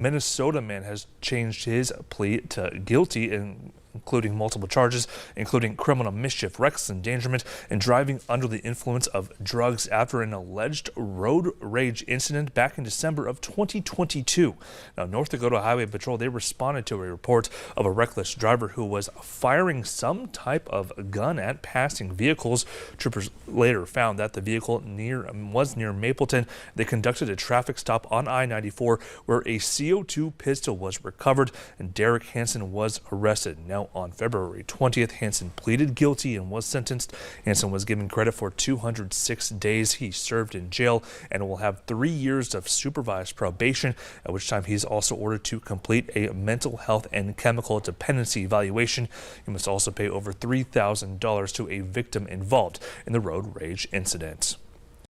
Minnesota man has changed his plea to guilty including multiple charges, including criminal mischief, reckless endangerment, and driving under the influence of drugs after an alleged road rage incident back in December of 2022. Now, North Dakota Highway Patrol, they responded to a report of a reckless driver who was firing some type of gun at passing vehicles. Troopers later found that the vehicle was near Mapleton. They conducted a traffic stop on I-94 where a CO2 pistol was recovered and Derek Hansen was arrested. Now, on February 20th, Hansen pleaded guilty and was sentenced. Hansen was given credit for 206 days he served in jail and will have 3 years of supervised probation, at which time he's also ordered to complete a mental health and chemical dependency evaluation. He must also pay over $3,000 to a victim involved in the road rage incident.